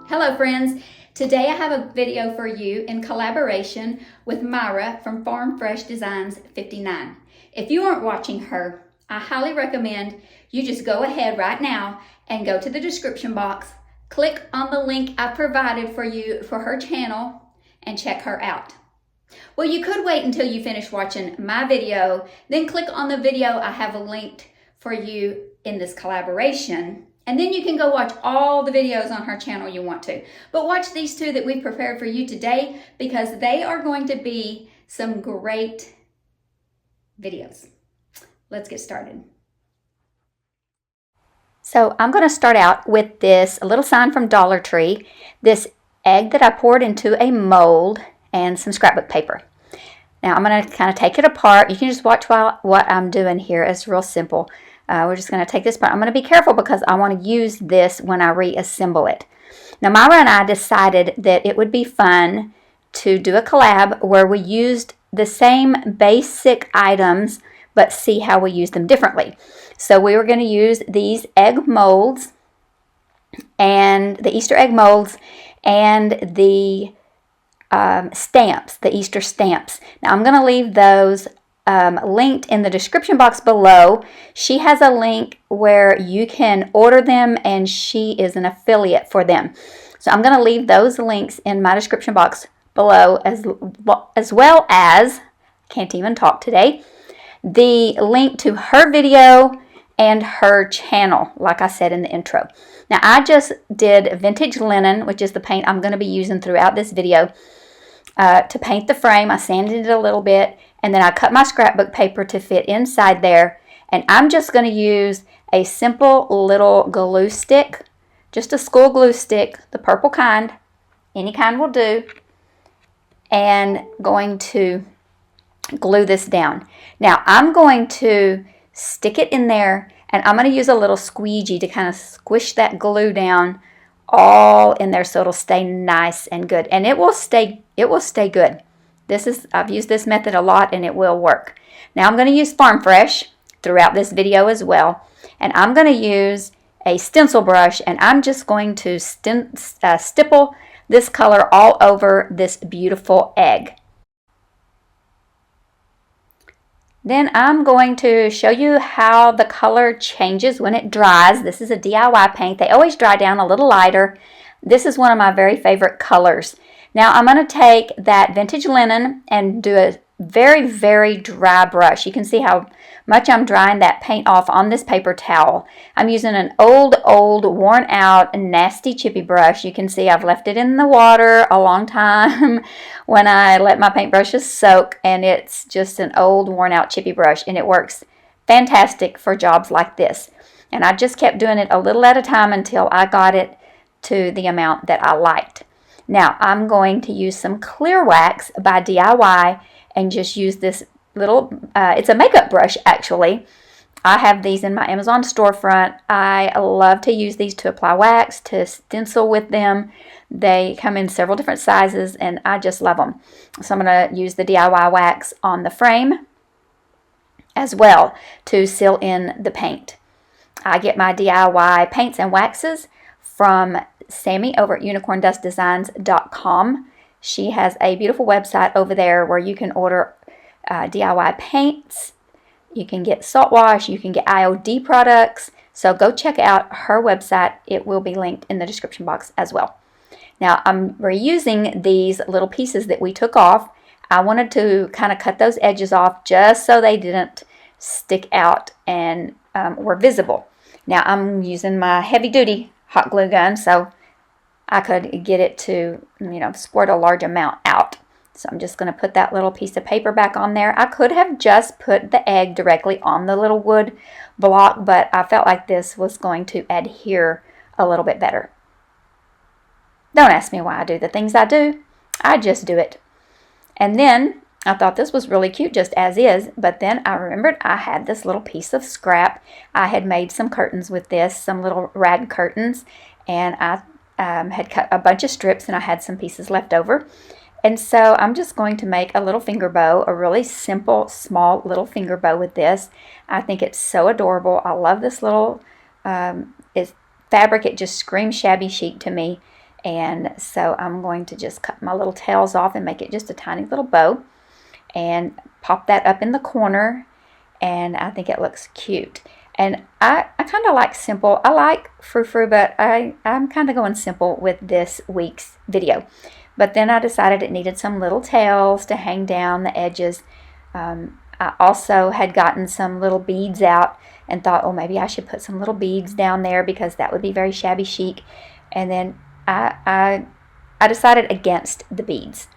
Hello friends, today I have a video for you in collaboration with Myra from Farm Fresh Designs 59. If you aren't watching her, I highly recommend you just go ahead right now and go to the description box, click on the link I provided for you for her channel and check her out. Well, you could wait until you finish watching my video, then click on the video I have linked for you in this collaboration. And then you can go watch all the videos on her channel you want to. But watch these two that we've prepared for you today because they are going to be some great videos. Let's get started. So I'm going to start out with this little sign from Dollar Tree, this egg that I poured into a mold, and some scrapbook paper. Now I'm going to kind of take it apart. You can just watch what I'm doing here. It's real simple. We're just going to take this part. I'm going to be careful because I want to use this when I reassemble it. Now Myra and I decided that it would be fun to do a collab where we used the same basic items but see how we use them differently. So we were going to use these egg molds and the Easter egg molds and the stamps, the Easter stamps. Now I'm going to leave those linked in the description box below. She has a link where you can order them and she is an affiliate for them. So I'm going to leave those links in my description box below as well as, can't even talk today, the link to her video and her channel, like I said in the intro. Now I just did vintage linen, which is the paint I'm going to be using throughout this video, to paint the frame. I sanded it a little bit and then I cut my scrapbook paper to fit inside there, and I'm just going to use a simple little glue stick, just a school glue stick, the purple kind, any kind will do, and going to glue this down. Now I'm going to stick it in there and I'm going to use a little squeegee to kind of squish that glue down all in there so it'll stay nice and good, and it will stay good. I've used this method a lot and it will work. Now I'm going to use Farm Fresh throughout this video as well, and I'm going to use a stencil brush and I'm just going to stipple this color all over this beautiful egg. Then I'm going to show you how the color changes when it dries. This is a DIY paint. They always dry down a little lighter. This is one of my very favorite colors. Now I'm going to take that vintage linen and do a very, very dry brush. You can see how much I'm drying that paint off on this paper towel. I'm using an old, worn out, nasty chippy brush. You can see I've left it in the water a long time when I let my paintbrushes soak, and it's just an old, worn out chippy brush, and it works fantastic for jobs like this. And I just kept doing it a little at a time until I got it to the amount that I liked. Now I'm going to use some clear wax by DIY and just use this little, it's a makeup brush actually. I have these in my Amazon storefront. I love to use these to apply wax, to stencil with them. They come in several different sizes and I just love them. So I'm going to use the DIY wax on the frame as well to seal in the paint. I get my DIY paints and waxes from Sammy over at unicorndustdesigns.com. She has a beautiful website over there where you can order DIY paints, you can get Saltwash, you can get IOD products. So go check out her website. It will be linked in the description box as well. Now I'm reusing these little pieces that we took off. I wanted to kind of cut those edges off just so they didn't stick out and were visible. Now I'm using my heavy duty hot glue gun so I could get it to, squirt a large amount out. So I'm just going to put that little piece of paper back on there. I could have just put the egg directly on the little wood block, but I felt like this was going to adhere a little bit better. Don't ask me why I do the things I do. I just do it. And then I thought this was really cute just as is, but then I remembered I had this little piece of scrap. I had made some curtains with this, some little rag curtains, and I had cut a bunch of strips and I had some pieces left over. And so I'm just going to make a little finger bow, a really simple, small little finger bow with this. I think it's so adorable. I love this little fabric. It just screams shabby chic to me. And so I'm going to just cut my little tails off and make it just a tiny little bow and pop that up in the corner, and I think it looks cute. And I kind of like simple. I like frou-frou, but I'm kind of going simple with this week's video. But then I decided it needed some little tails to hang down the edges. I also had gotten some little beads out and thought, oh, maybe I should put some little beads down there because that would be very shabby chic. And then I decided against the beads.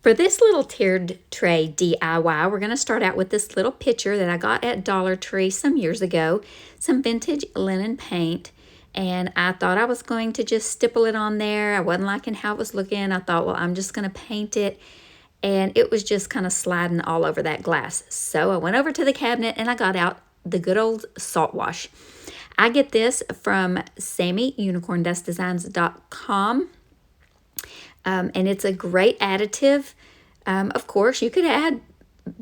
For this little tiered tray DIY, we're going to start out with this little pitcher that I got at Dollar Tree some years ago, some vintage linen paint, and I thought I was going to just stipple it on there. I wasn't liking how it was looking. I thought, well, I'm just going to paint it, and it was just kind of sliding all over that glass. So I went over to the cabinet and I got out the good old Saltwash. I get this from SammyUnicornDustDesigns.com. And it's a great additive. Of course, you could add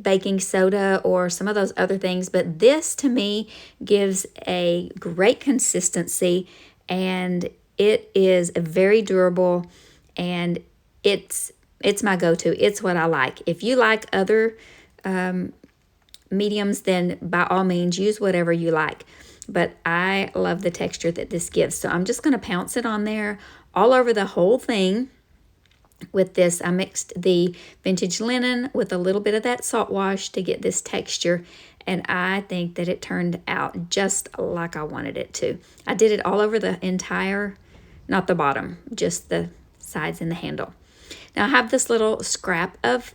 baking soda or some of those other things, but this to me gives a great consistency, and it is very durable, and it's my go-to. It's what I like. If you like other mediums, then by all means use whatever you like. But I love the texture that this gives. So I'm just going to pounce it on there all over the whole thing. With this, I mixed the vintage linen with a little bit of that Saltwash to get this texture, and I think that it turned out just like I wanted it to. I did it all over the entire, not the bottom, just the sides and the handle. Now I have this little scrap of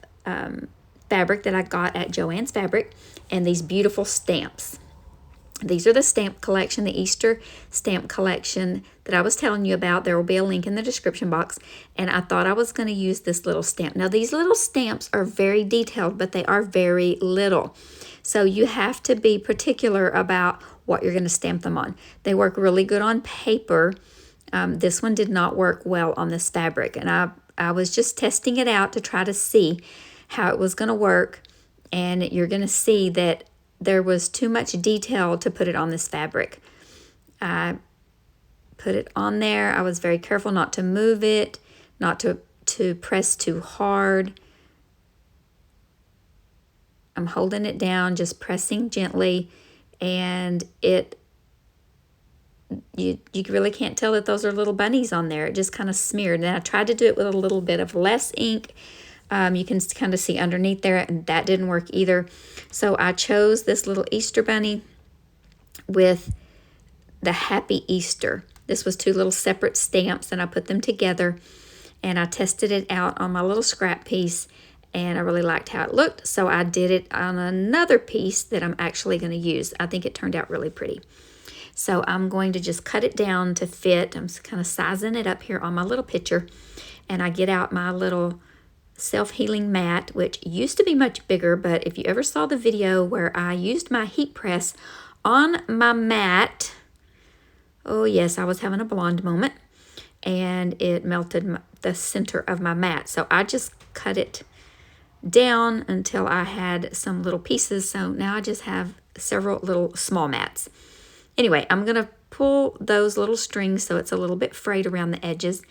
fabric that I got at Joann's Fabric, and these beautiful stamps. These are the stamp collection, the Easter stamp collection that I was telling you about. There will be a link in the description box. And I thought I was going to use this little stamp. Now, these little stamps are very detailed, but they are very little. So you have to be particular about what you're going to stamp them on. They work really good on paper. This one did not work well on this fabric. And I was just testing it out to try to see how it was going to work. And you're going to see that there was too much detail to put it on this fabric. I put it on there. I was very careful not to move it, not to press too hard. I'm holding it down, just pressing gently, and you really can't tell that those are little bunnies on there. It just kind of smeared. And I tried to do it with a little bit of less ink. You can kind of see underneath there, and that didn't work either. So I chose this little Easter bunny with the Happy Easter. This was two little separate stamps, and I put them together, and I tested it out on my little scrap piece, and I really liked how it looked. So I did it on another piece that I'm actually going to use. I think it turned out really pretty. So I'm going to just cut it down to fit. I'm kind of sizing it up here on my little pitcher, and I get out my little self-healing mat, which used to be much bigger, but if you ever saw the video where I used my heat press on my mat, oh yes, I was having a blonde moment, and it melted the center of my mat. So I just cut it down until I had some little pieces. So now I just have several little small mats. Anyway, I'm going to pull those little strings so it's a little bit frayed around the edges.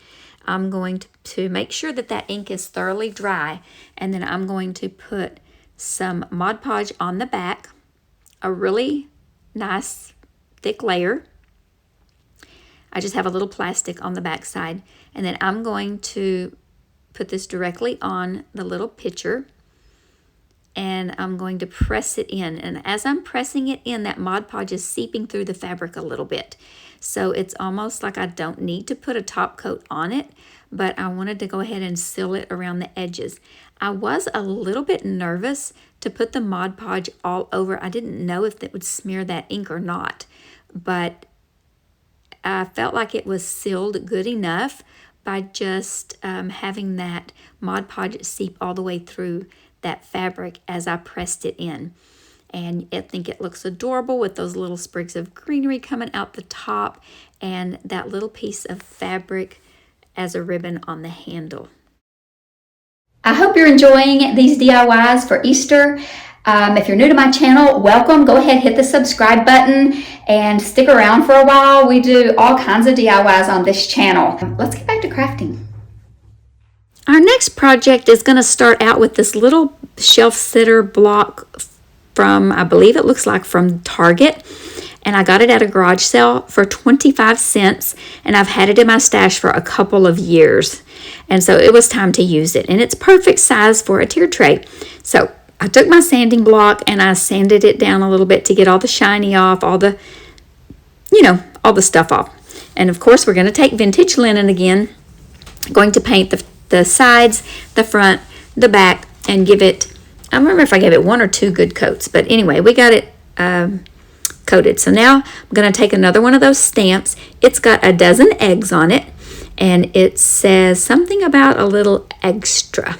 I'm going to make sure that that ink is thoroughly dry, and then I'm going to put some Mod Podge on the back, a really nice thick layer. I just have a little plastic on the back side, and then I'm going to put this directly on the little pitcher, and I'm going to press it in. And as I'm pressing it in, that Mod Podge is seeping through the fabric a little bit. So it's almost like I don't need to put a top coat on it, but I wanted to go ahead and seal it around the edges. I was a little bit nervous to put the Mod Podge all over. I didn't know if it would smear that ink or not, but I felt like it was sealed good enough by just having that Mod Podge seep all the way through that fabric as I pressed it in. And I think it looks adorable with those little sprigs of greenery coming out the top and that little piece of fabric as a ribbon on the handle. I hope you're enjoying these DIYs for Easter. If you're new to my channel, welcome. Go ahead, hit the subscribe button and stick around for a while. We do all kinds of DIYs on this channel. Let's get back to crafting. Our next project is going to start out with this little shelf sitter block from, I believe it looks like from Target. And I got it at a garage sale for 25 cents. And I've had it in my stash for a couple of years. And so it was time to use it. And it's perfect size for a tier tray. So I took my sanding block and I sanded it down a little bit to get all the shiny off, all the, all the stuff off. And of course, we're going to take vintage linen again. Going to paint the sides, the front, the back, and give it, I don't remember if I gave it 1 or 2 good coats. But anyway, we got it coated. So now I'm going to take another one of those stamps. It's got a dozen eggs on it. And it says something about a little extra.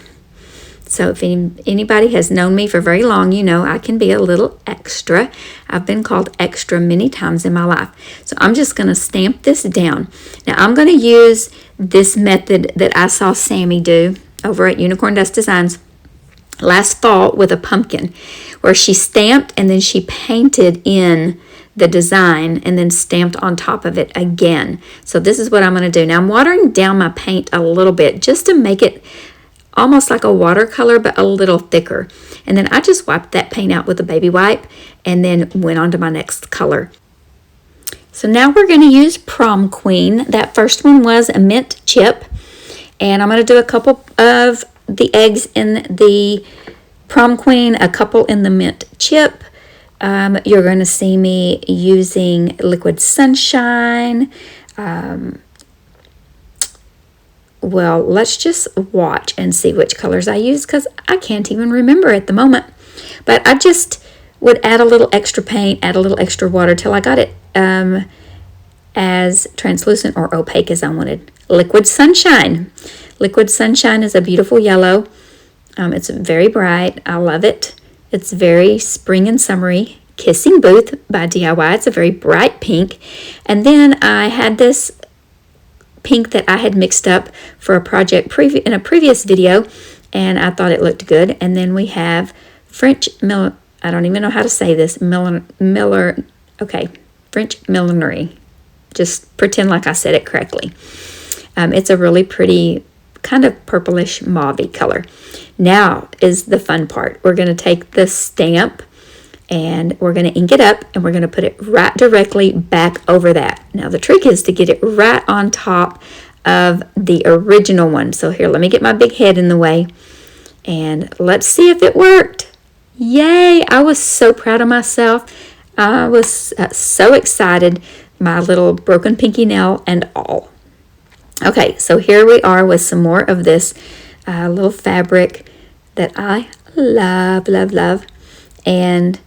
So if anybody has known me for very long, you know I can be a little extra. I've been called extra many times in my life. So I'm just going to stamp this down. Now I'm going to use this method that I saw Sammy do over at Unicorn Dust Designs last fall with a pumpkin, where she stamped and then she painted in the design and then stamped on top of it again. So this is what I'm going to do. Now I'm watering down my paint a little bit just to make it almost like a watercolor, but a little thicker. And then I just wiped that paint out with a baby wipe and then went on to my next color. So now we're going to use Prom Queen. That first one was a mint chip. And I'm going to do a couple of the eggs in the Prom Queen, a couple in the mint chip. You're going to see me using Liquid Sunshine. Well, let's just watch and see which colors I use, because I can't even remember at the moment. But I just would add a little extra paint, add a little extra water till I got it as translucent or opaque as I wanted. Liquid Sunshine. Liquid Sunshine is a beautiful yellow. It's very bright. I love it. It's very spring and summery. Kissing Booth by DIY. It's a very bright pink. And then I had this pink that I had mixed up for a project in a previous video, and I thought it looked good. And then we have French I don't even know how to say this. French millinery. Just pretend like I said it correctly. It's a really pretty kind of purplish mauve color. Now is the fun part. We're going to take the stamp and we're going to ink it up and we're going to put it right directly back over that. Now the trick is to get it right on top of the original one. So here, let me get my big head in the way and let's see if it worked. Yay! I was so proud of myself. I was so excited. My little broken pinky nail and all. Okay, so here we are with some more of this little fabric that I love, love, love. And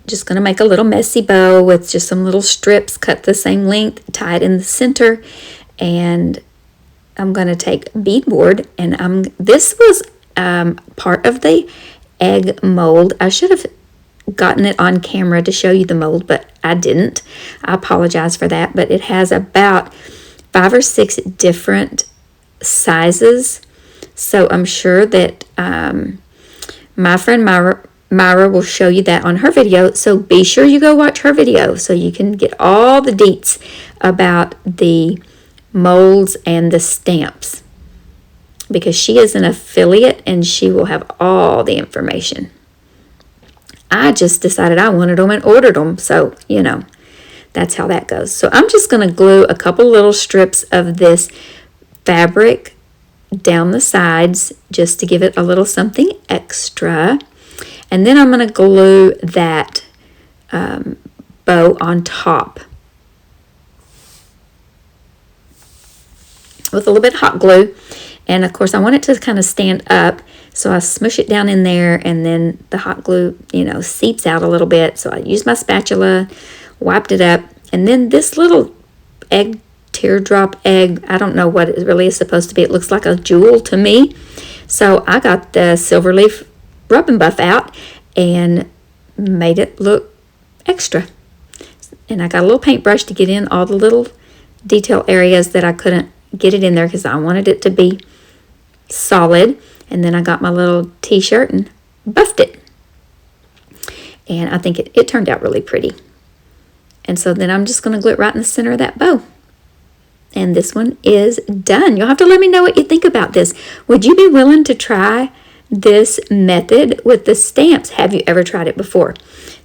just going to make a little messy bow with just some little strips cut the same length, tie it in the center, and I'm going to take beadboard, and this was part of the egg mold. I should have gotten it on camera to show you the mold, but I didn't. I apologize for that, but it has about 5 or 6 different sizes, so I'm sure that my friend Myra will show you that on her video, so be sure you go watch her video so you can get all the deets about the molds and the stamps, because she is an affiliate and she will have all the information. I just decided I wanted them and ordered them, so you know, that's how that goes. So I'm just going to glue a couple little strips of this fabric down the sides just to give it a little something extra, and then I'm going to glue that bow on top with a little bit of hot glue. And of course I want it to kind of stand up, so I smush it down in there, and then the hot glue, you know, seeps out a little bit. So I used my spatula, wiped it up, and then this little egg, teardrop egg, I don't know what it really is supposed to be. It looks like a jewel to me. So I got the silver leaf rub and buff out and made it look extra. And I got a little paintbrush to get in all the little detail areas that I couldn't get it in there because I wanted it to be solid. And then I got my little t-shirt and buffed it. And I think it turned out really pretty. And so then I'm just going to glue it right in the center of that bow. And this one is done. You'll have to let me know what you think about this. Would you be willing to try this method with the stamps? Have you ever tried it before?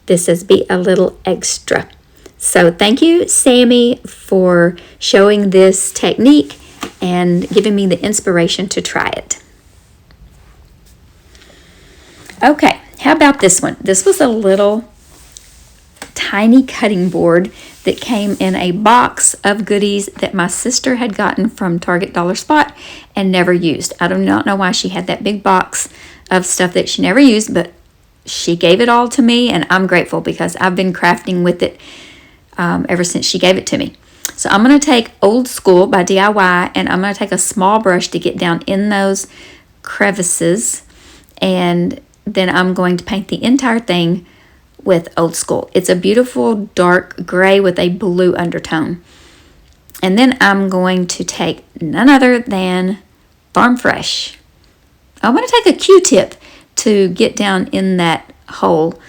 This says be a little extra. So thank you, Sammy, for showing this technique and giving me the inspiration to try it. Okay, how about this one? This was a little tiny cutting board that came in a box of goodies that my sister had gotten from Target Dollar Spot and never used. I do not know why she had that big box of stuff that she never used, but she gave it all to me, and I'm grateful because I've been crafting with it ever since she gave it to me. So I'm going to take Old School by DIY, and I'm going to take a small brush to get down in those crevices, and then I'm going to paint the entire thing with Old School. It's a beautiful dark gray with a blue undertone. And then I'm going to take none other than Farm Fresh. I'm going to take a Q-tip to get down in that hole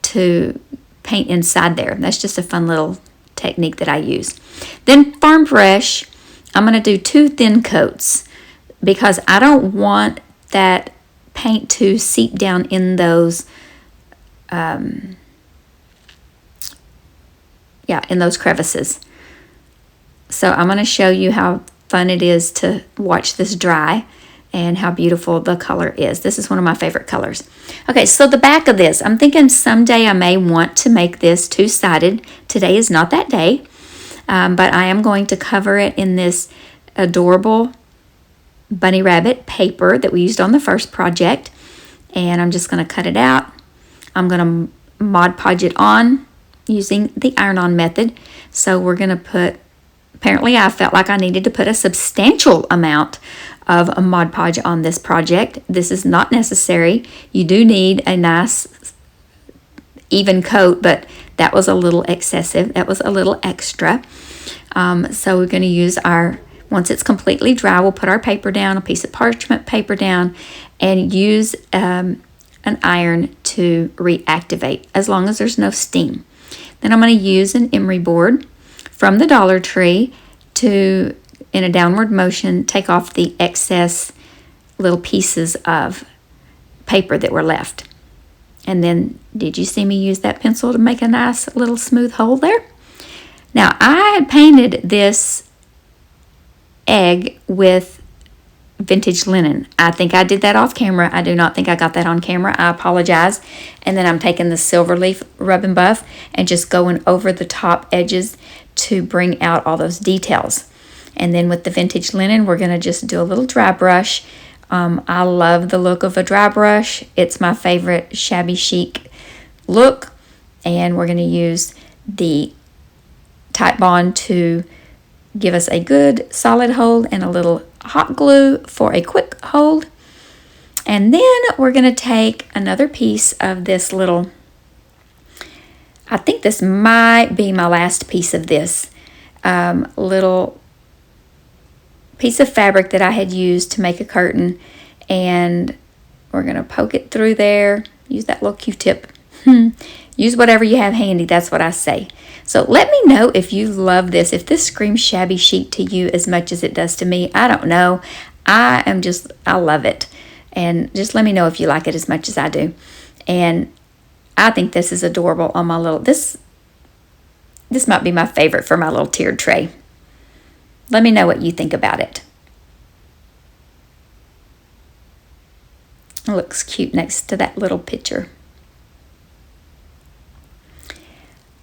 to paint inside there. That's just a fun little technique that I use. Then Farm Fresh, I'm going to do 2 thin coats because I don't want that paint to seep down in those in those crevices. So I'm going to show you how fun it is to watch this dry and how beautiful the color is. This is one of my favorite colors. Okay, so the back of this, I'm thinking someday I may want to make this 2-sided. Today is not that day, but I am going to cover it in this adorable bunny rabbit paper that we used on the first project, and I'm just going to cut it out. I'm going to Mod Podge it on using the iron-on method. So we're going to put, apparently I felt like I needed to put a substantial amount of a Mod Podge on this project. This is not necessary. You do need a nice even coat, but that was a little excessive. That was a little extra. So we're going to use our, once it's completely dry, we'll put our paper down, a piece of parchment paper down, and use an iron to reactivate as long as there's no steam. Then I'm going to use an emery board from the Dollar Tree to, in a downward motion, take off the excess little pieces of paper that were left. And then, did you see me use that pencil to make a nice little smooth hole there? Now, I had painted this egg with vintage linen. I think I did that off camera. I do not think I got that on camera. I apologize. And then I'm taking the silver leaf rub and buff and just going over the top edges to bring out all those details. And then with the vintage linen, we're going to just do a little dry brush. I love the look of a dry brush. It's my favorite shabby chic look. And we're going to use the Type Bond to give us a good solid hold and a little hot glue for a quick hold. And then we're going to take another piece of this little, I think this might be my last piece of this little piece of fabric that I had used to make a curtain, and we're going to poke it through there. Use that little Q-tip. Use whatever you have handy, that's what I say. So let me know if you love this, if this screams shabby chic to you as much as it does to me. I don't know. I love it. And just let me know if you like it as much as I do. And I think this is adorable on my little, this might be my favorite for my little tiered tray. Let me know what you think about it. It looks cute next to that little picture.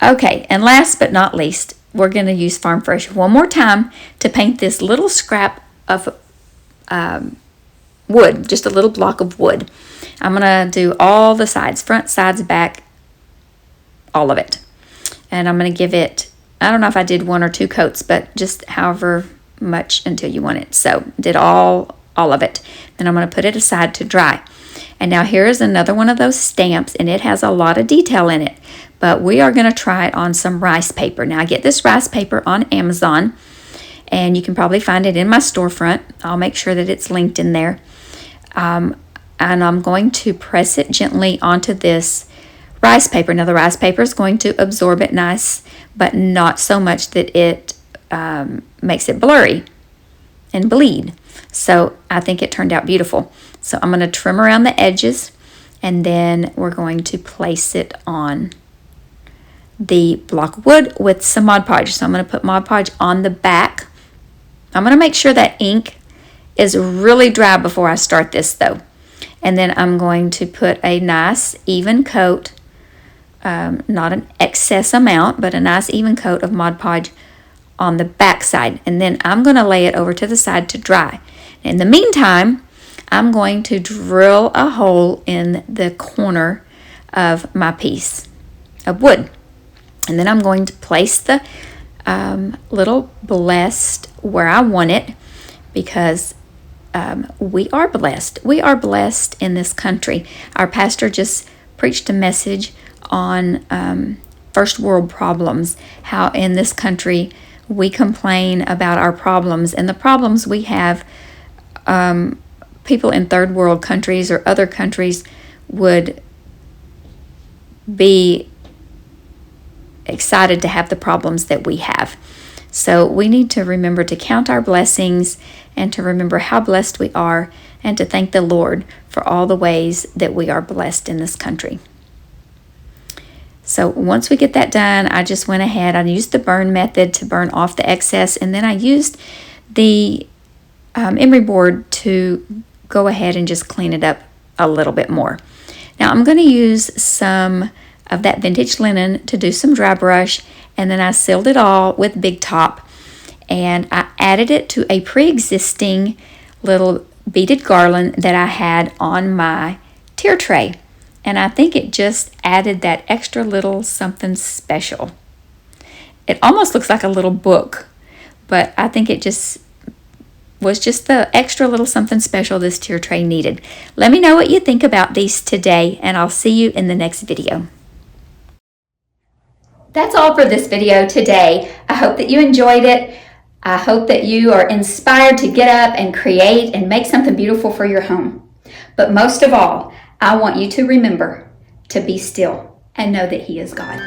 Okay, and last but not least, we're going to use Farm Fresh one more time to paint this little scrap of wood, just a little block of wood. I'm going to do all the sides, front, sides, back, all of it. And I'm going to give it, I don't know if I did 1 or 2 coats, but just however much until you want it. So did all of it. Then I'm going to put it aside to dry. And now here is another one of those stamps, and it has a lot of detail in it. But we are going to try it on some rice paper. Now I get this rice paper on Amazon, and you can probably find it in my storefront. I'll make sure that it's linked in there. And I'm going to press it gently onto this rice paper. Now the rice paper is going to absorb it nice, but not so much that it makes it blurry and bleed. So I think it turned out beautiful. So I'm going to trim around the edges, and then we're going to place it on the block of wood with some Mod Podge. So I'm going to put Mod Podge on the back. I'm going to make sure that ink is really dry before I start this though. And then I'm going to put a nice even coat, not an excess amount, but a nice even coat of Mod Podge on the back side. And then I'm going to lay it over to the side to dry. In the meantime, I'm going to drill a hole in the corner of my piece of wood. And then I'm going to place the little blessed where I want it, because we are blessed. We are blessed in this country. Our pastor just preached a message on first world problems, how in this country we complain about our problems, and the problems we have, people in third world countries or other countries would be excited to have the problems that we have. So we need to remember to count our blessings and to remember how blessed we are, and to thank the Lord for all the ways that we are blessed in this country. So once we get that done, I just went ahead, I used the burn method to burn off the excess, and then I used the emery board to go ahead and just clean it up a little bit more. Now I'm going to use some of that vintage linen to do some dry brush, and then I sealed it all with Big Top, and I added it to a pre-existing little beaded garland that I had on my tier tray, and I think it just added that extra little something special. It almost looks like a little book, but I think it just was just the extra little something special this tier tray needed. Let me know what you think about these today, and I'll see you in the next video. That's all for this video today. I hope that you enjoyed it. I hope that you are inspired to get up and create and make something beautiful for your home. But most of all, I want you to remember to be still and know that He is God.